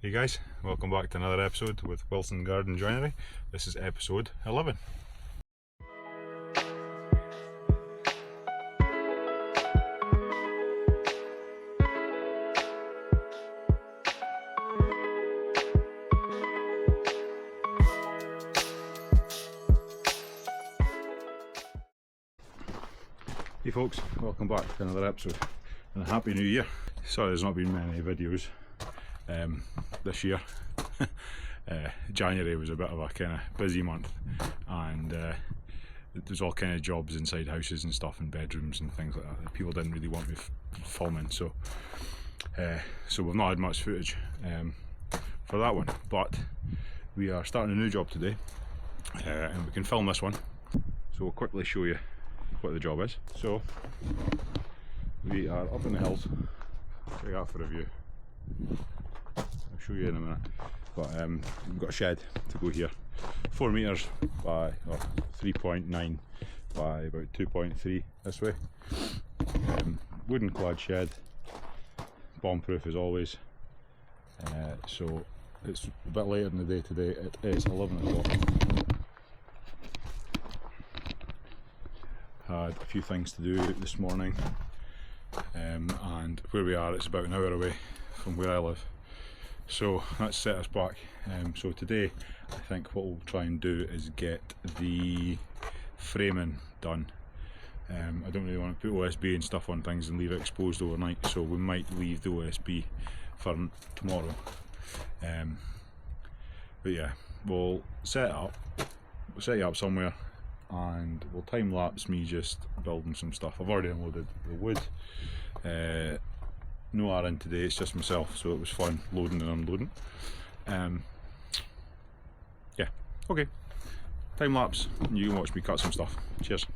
Hey guys, welcome back to another episode with Wilson Garden Joinery. This is episode 11. Hey folks, welcome back to another episode and a happy new year. Sorry there's not been many videos this year. January was a bit of a kind of busy month, and there's all kind of jobs inside houses and stuff, and bedrooms and things like that. People didn't really want me filming, so we've not had much footage for that one, but we are starting a new job today, and we can film this one, so we'll quickly show you what the job is. So we are up in the hills, right out for a view. I'll show you in a minute, but we've got a shed to go here, 4 metres by 3.9 by about 2.3 this way. Wooden clad shed, bomb proof as always. So it's a bit later in the day today. It is 11 o'clock. Had a few things to do this morning, and where we are, it's about an hour away from where I live, so that's set us back. So today I think what we'll try and do is get the framing done. I don't really want to put OSB and stuff on things and leave it exposed overnight, so we might leave the OSB for tomorrow. But yeah, we'll set you up somewhere, and we'll time lapse me just building some stuff. I've already unloaded the wood. No Aaron today, it's just myself, so it was fun loading and unloading. Yeah, okay. Time lapse, and you can watch me cut some stuff. Cheers.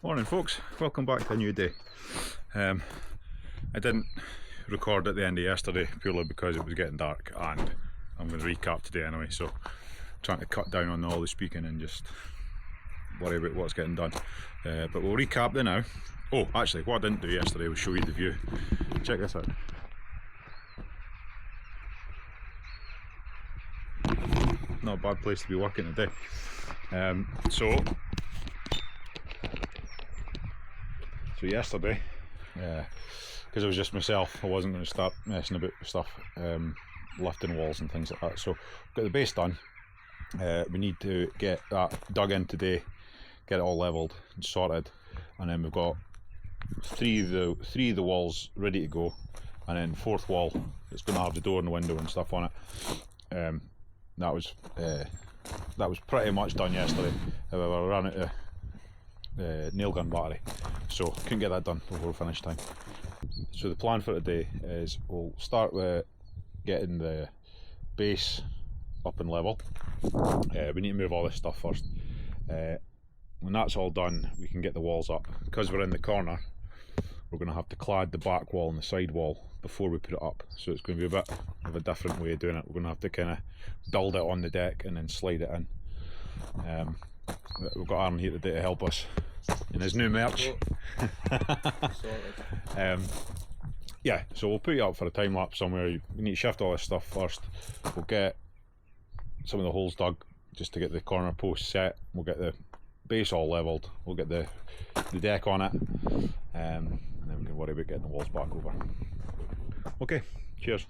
Morning folks, welcome back to a new day. I didn't record at the end of yesterday purely because it was getting dark, and I'm going to recap today anyway, so trying to cut down on all the speaking and just worry about what's getting done. But we'll recap there now. Oh, actually, what I didn't do yesterday was show you the view. Check this out. Not a bad place to be working today. So yesterday, because it was just myself, I wasn't going to start messing about with stuff, lifting walls and things like that. So got the base done. We need to get that dug in today, get it all levelled and sorted, and then we've got three of the walls ready to go, and then fourth wall it's going to have the door and the window and stuff on it. That was pretty much done yesterday. However, I ran out of nail gun battery, so couldn't get that done before finish time. So the plan for today is we'll start with getting the base up and level. We need to move all this stuff first. When that's all done, we can get the walls up. Because we're in the corner, we're going to have to clad the back wall and the side wall before we put it up, so it's going to be a bit of a different way of doing it. We're going to have to kind of build it on the deck and then slide it in. We've got Aaron here today to help us in his new merch. Yeah, so we'll put you up for a time lapse somewhere. We need to shift all this stuff first. We'll get some of the holes dug just to get the corner posts set. We'll get the base all levelled. We'll get the deck on it, and then we can worry about getting the walls back over. Okay, cheers.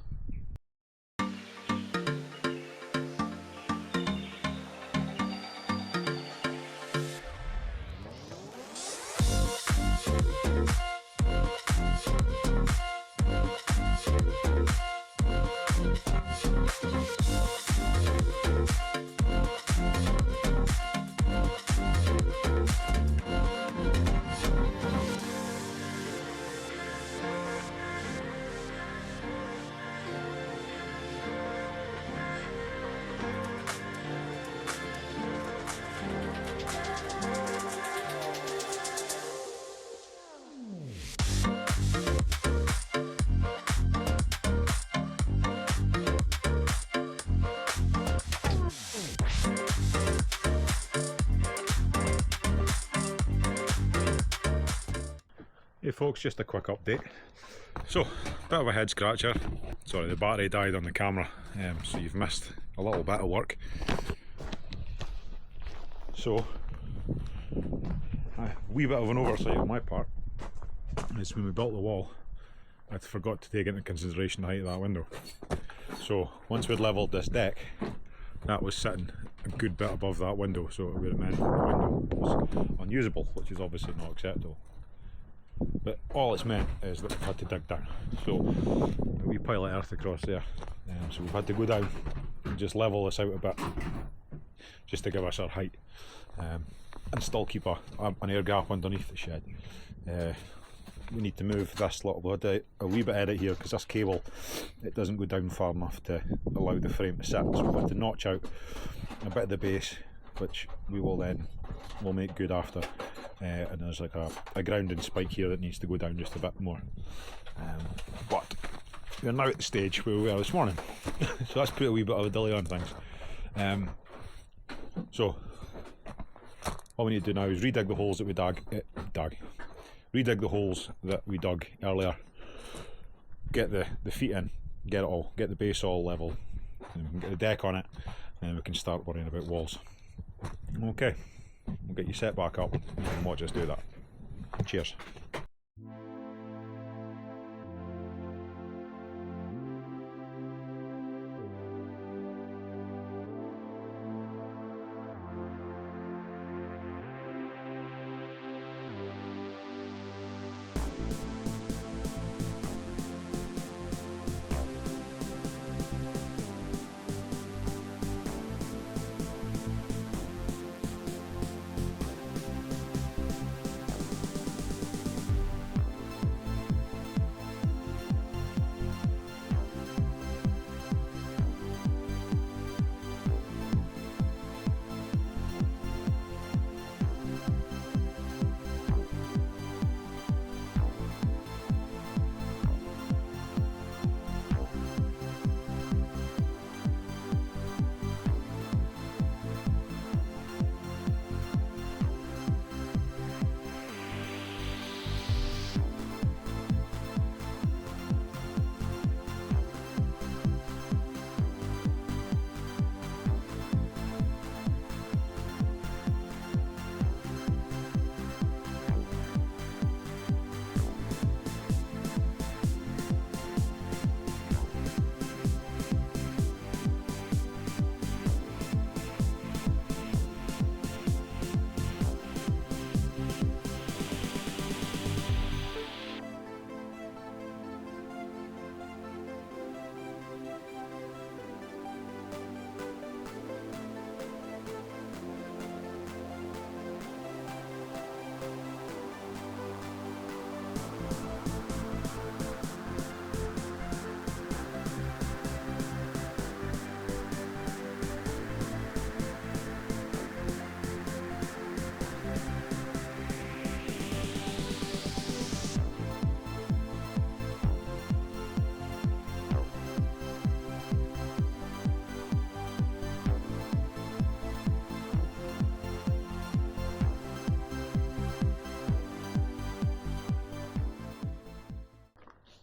Hey folks, just a quick update. So, bit of a head scratcher. Sorry, the battery died on the camera, so you've missed a little bit of work. So, a wee bit of an oversight on my part is when we built the wall, I forgot to take into consideration the height of that window. So, once we'd levelled this deck, that was sitting a good bit above that window, so it would have meant the window was unusable, which is obviously not acceptable. But all it's meant is that we've had to dig down. So a wee pile of earth across there. So we've had to go down and just level this out a bit, just to give us our height, and still keep an air gap underneath the shed. We need to move this little bit, a wee bit edit here, because this cable, it doesn't go down far enough to allow the frame to sit. So we've had to notch out a bit of the base, which we'll make good after. And there's like a grounding spike here that needs to go down just a bit more. But we're now at the stage where we were this morning. So that's put a wee bit of a delay on things. So all we need to do now is redig the holes that we redig the holes that we dug earlier, get the feet in, get the base all level, and we can get the deck on it, and then we can start worrying about walls. Okay, we'll get you set back up and watch us do that. Cheers.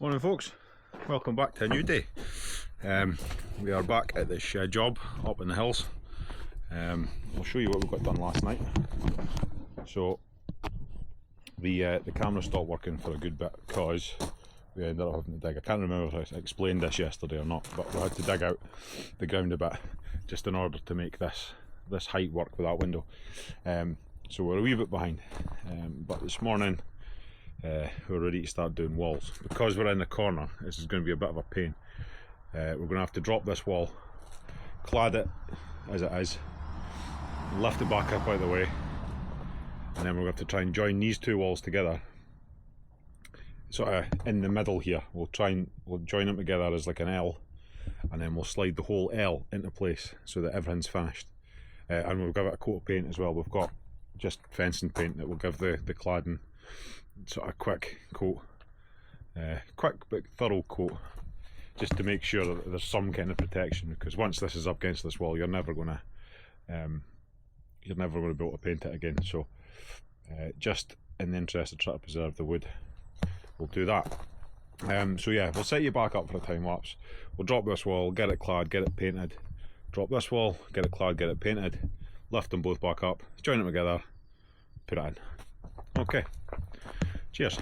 Morning folks, welcome back to a new day. We are back at this job up in the hills. I'll show you what we got done last night. So the camera stopped working for a good bit because we ended up having to dig. I can't remember if I explained this yesterday or not, but we had to dig out the ground a bit just in order to make this height work with that window. So we're a wee bit behind, but this morning we're ready to start doing walls. Because we're in the corner, this is going to be a bit of a pain. We're going to have to drop this wall, clad it as it is, lift it back up out of the way, and then we're going to have to try and join these two walls together sort of in the middle here. We'll join them together as like an L, and then we'll slide the whole L into place so that everything's finished. And we'll give it a coat of paint as well. We've got just fencing paint that will give the cladding sort of quick coat, quick but thorough coat, just to make sure that there's some kind of protection, because once this is up against this wall, you're never going to be able to paint it again. So just in the interest of trying to preserve the wood, we'll do that. So yeah, we'll set you back up for a time lapse. We'll drop this wall, get it clad, get it painted, drop this wall, get it clad, get it painted, lift them both back up, join them together, put it in. Okay, cheers.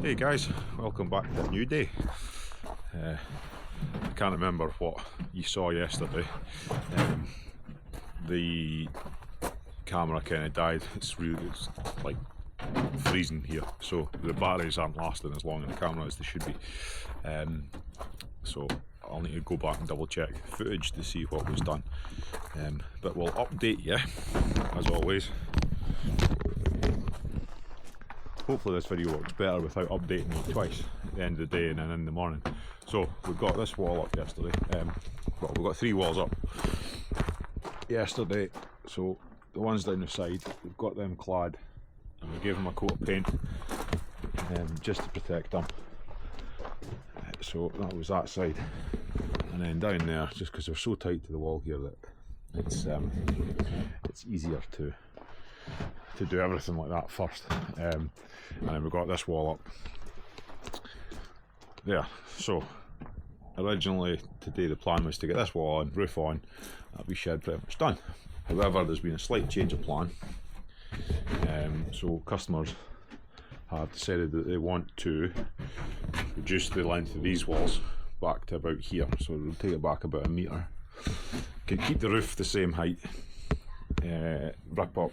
Hey guys, welcome back to a new day. I can't remember what you saw yesterday. The camera kind of died. It's like freezing here, so the batteries aren't lasting as long in the camera as they should be. So I'll need to go back and double check footage to see what was done. But we'll update you as always. Hopefully this video works better without updating me twice at the end of the day and then in the morning. So we got this wall up yesterday. Well, we got 3 walls up yesterday. So the ones down the side, we've got them clad, and we gave them a coat of paint just to protect them. So that was that side, and then down there, just because they're so tight to the wall here that it's easier to do everything like that first. And then we've got this wall up there. So originally today the plan was to get this wall on, roof on, that wee shed pretty much done. However, there's been a slight change of plan. So customers have decided that they want to reduce the length of these walls back to about here, so we'll take it back about a metre. Can keep the roof the same height, rip up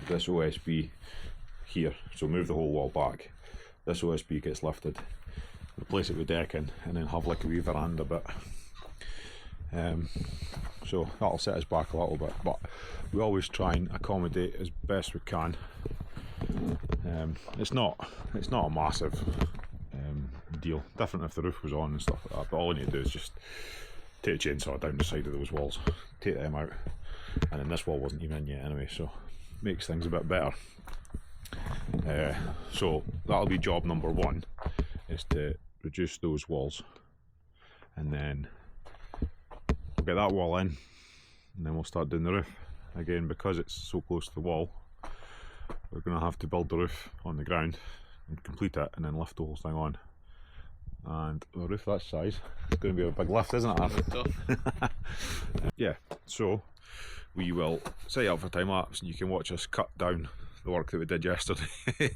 this OSB here, so move the whole wall back, this OSB gets lifted, replace it with decking, and then have like a wee veranda bit. So that'll set us back a little bit, but we always try and accommodate as best we can. It's not a massive deal. Different if the roof was on and stuff like that, but all you need to do is just take a chainsaw down the side of those walls, take them out, and then this wall wasn't even in yet anyway, so makes things a bit better. So that'll be job number one, is to reduce those walls, and then we'll get that wall in, and then we'll start doing the roof. Again, because it's so close to the wall, we're going to have to build the roof on the ground and complete it, and then lift the whole thing on. And a roof that size, it's going to be a big lift, isn't it? Yeah, so we will set you up for time lapse, and you can watch us cut down the work that we did yesterday.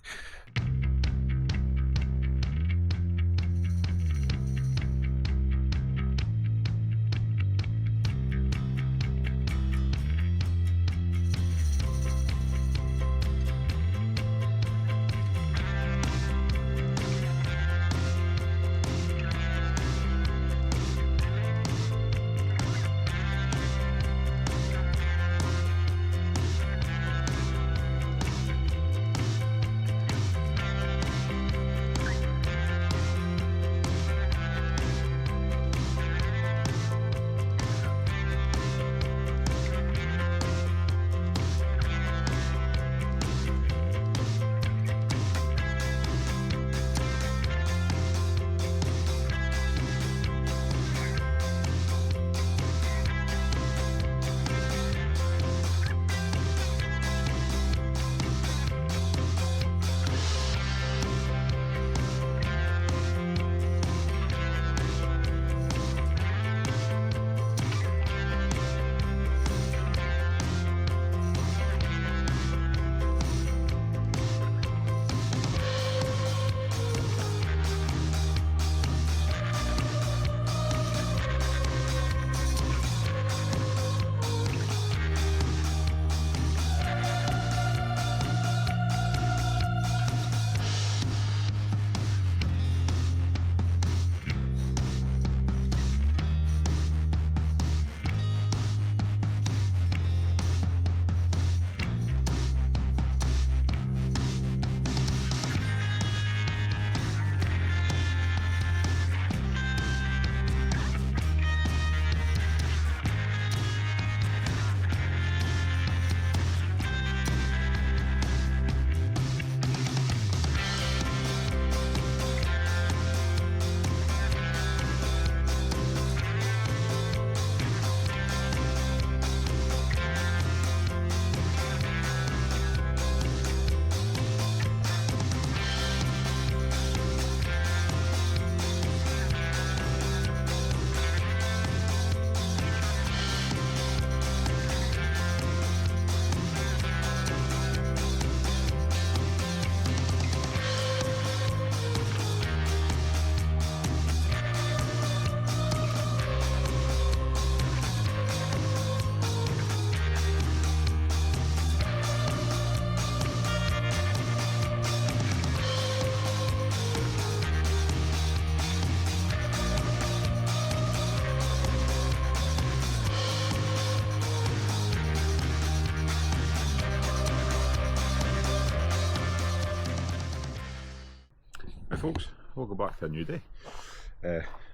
Hi folks, we'll go back to a new day.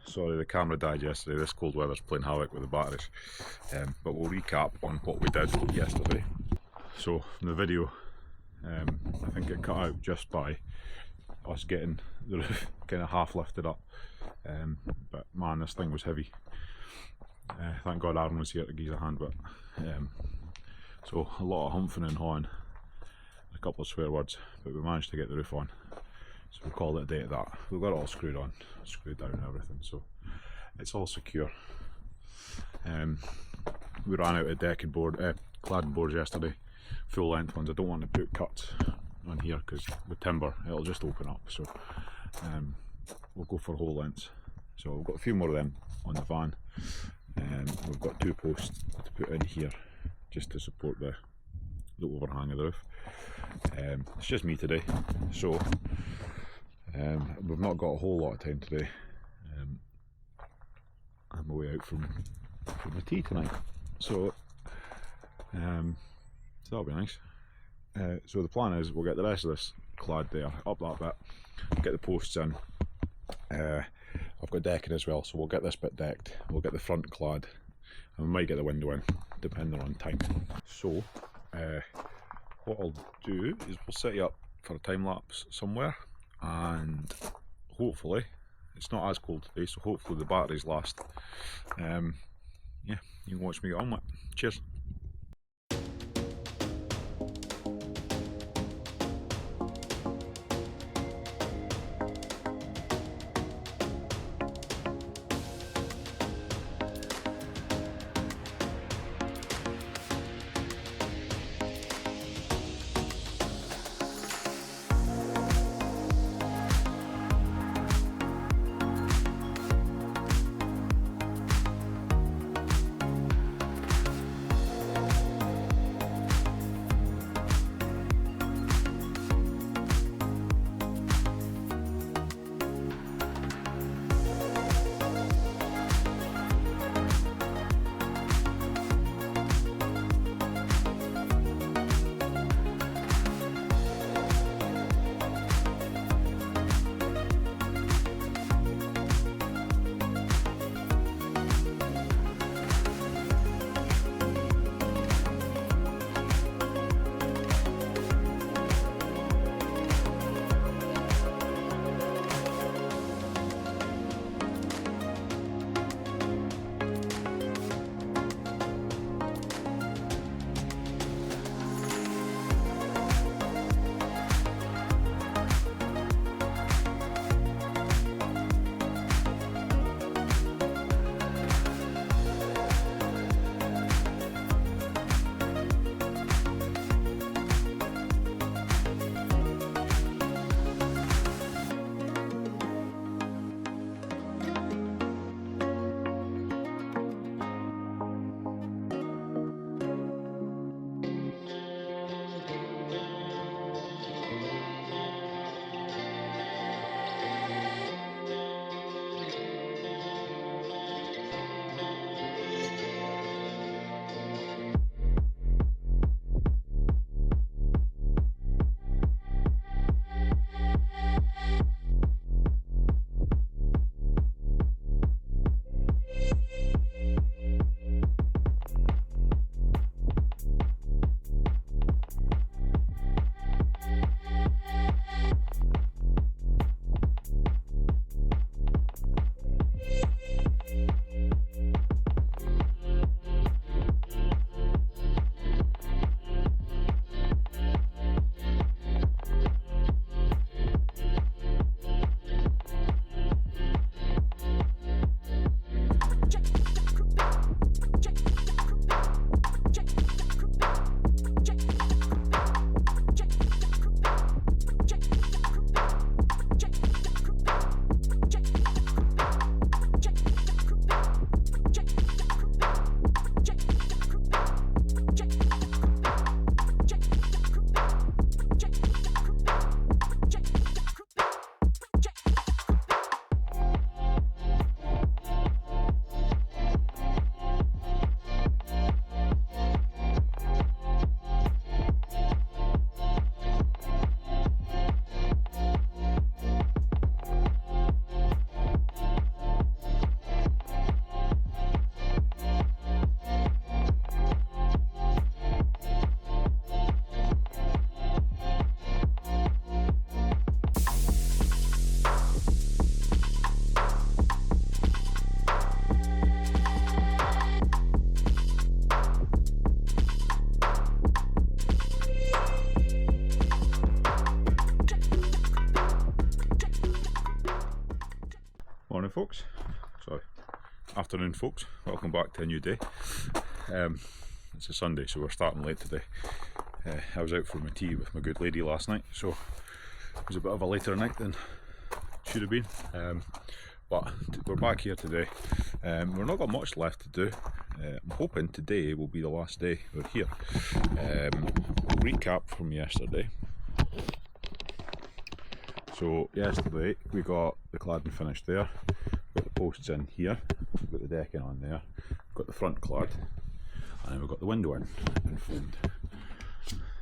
Sorry the camera died yesterday, this cold weather's playing havoc with the batteries, but we'll recap on what we did yesterday. So in the video, I think it cut out just by us getting the roof kind of half lifted up, but man, this thing was heavy. Thank God Aaron was here to give us a hand with it. So a lot of humping and hawing, a couple of swear words, but we managed to get the roof on. So we'll call it a day at that. We've got it all screwed on, screwed down and everything, so it's all secure. We ran out of decking board, cladding boards yesterday, full length ones. I don't want to put cuts on here because with timber it'll just open up, so we'll go for whole lengths. So we've got a few more of them on the van, and we've got 2 posts to put in here just to support the overhang of the roof. It's just me today, so We've not got a whole lot of time today. I'm away out from my tea tonight, so that'll be nice. So the plan is we'll get the rest of this clad there, up that bit, get the posts in. I've got decking as well, so we'll get this bit decked, we'll get the front clad, and we might get the window in, depending on time. So what I'll do is we'll set you up for a time lapse somewhere, and hopefully it's not as cold today, so hopefully the batteries last. Yeah, you can watch me get on with it. Cheers. Morning folks, sorry, afternoon folks, welcome back to a new day. It's a Sunday, so we're starting late today. I was out for my tea with my good lady last night, so it was a bit of a later night than it should have been. But we're back here today. We've not got much left to do. I'm hoping today will be the last day we're here. Recap from yesterday. So yesterday we got the cladding finished there, got the posts in here, we've got the decking on there, we've got the front clad, and then we've got the window in and foamed.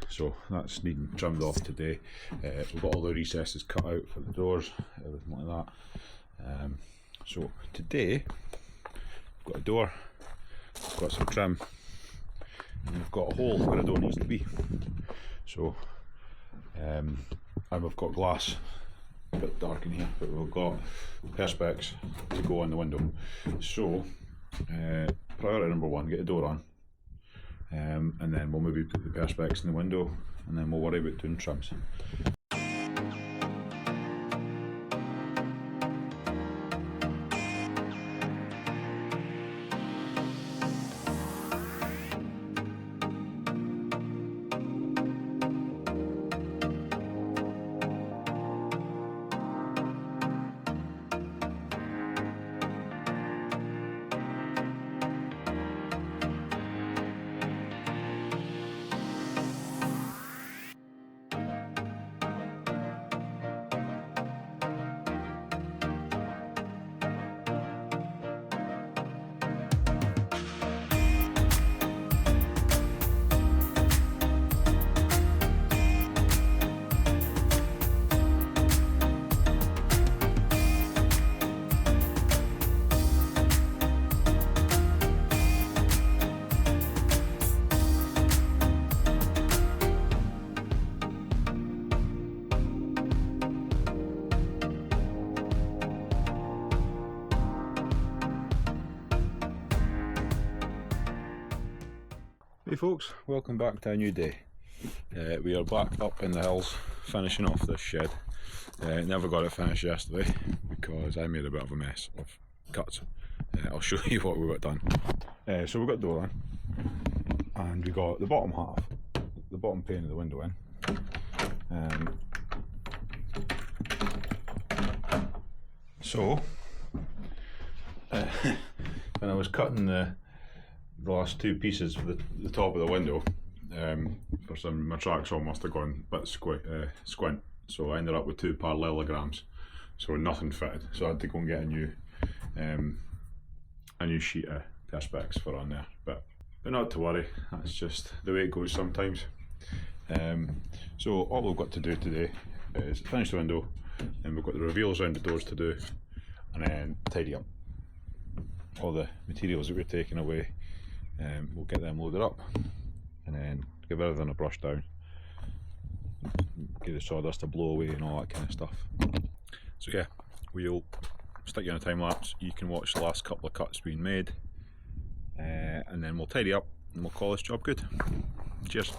So that's needing trimmed off today. We've got all the recesses cut out for the doors, everything like that. So today we've got a door, we've got some trim, and we've got a hole where a door needs to be. So and we've got glass, a bit dark in here, but we've got perspex to go on the window. So priority number one, get the door on, and then we'll maybe put the perspex in the window, and then we'll worry about doing trims. Hey folks, welcome back to a new day. We are back up in the hills finishing off this shed. Never got it finished yesterday because I made a bit of a mess of cuts. I'll show you what we got done. So we got the door in, and we got the bottom half, the bottom pane of the window in. So when I was cutting the last two pieces for the top of the window, for some, my tracksaw must have gone a bit squint, so I ended up with two parallelograms, so nothing fitted, so I had to go and get a new sheet of perspex for on there, but not to worry, that's just the way it goes sometimes. So all we've got to do today is finish the window, and we've got the reveals around the doors to do, and then tidy up all the materials that we're taking away. We'll get them loaded up, and then give everything a brush down, get the sawdust to blow away and all that kind of stuff. So yeah, we'll stick you in a time lapse, you can watch the last couple of cuts being made, and then we'll tidy up and we'll call this job good. Cheers.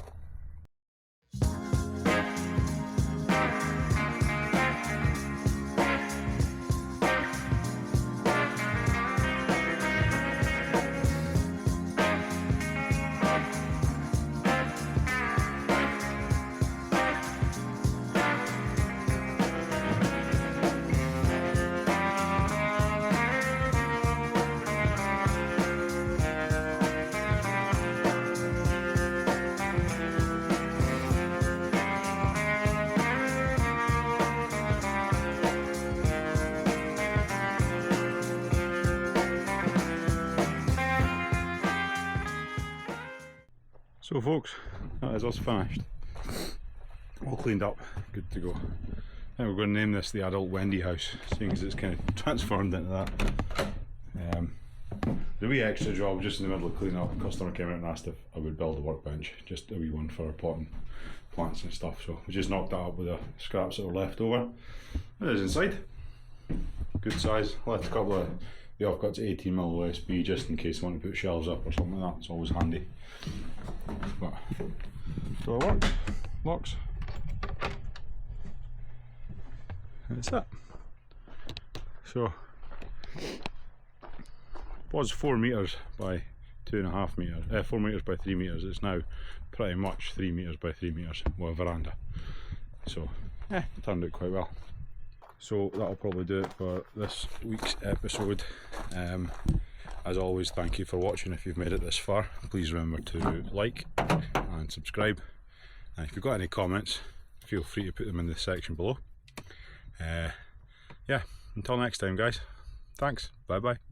So folks, that is us finished. All cleaned up, good to go. I think we're going to name this the adult Wendy house, seeing as it's kind of transformed into that. The wee extra job just in the middle of cleaning up, a customer came out and asked if I would build a workbench, just a wee one for potting plants and stuff, so we just knocked that up with the scraps that were left over. It is inside, good size. Left a couple of the offcuts 18mm OSB just in case I want to put shelves up or something like that, it's always handy. But door works, locks, and that's it. So it was 4 metres by 2.5 metres, 4 metres by 3 metres. It's now pretty much 3 metres by 3 metres with a veranda. So it turned out quite well. So that'll probably do it for this week's episode. As always, thank you for watching. If you've made it this far, please remember to like and subscribe, and if you've got any comments, feel free to put them in the section below. Yeah, until next time, guys. Thanks. Bye bye.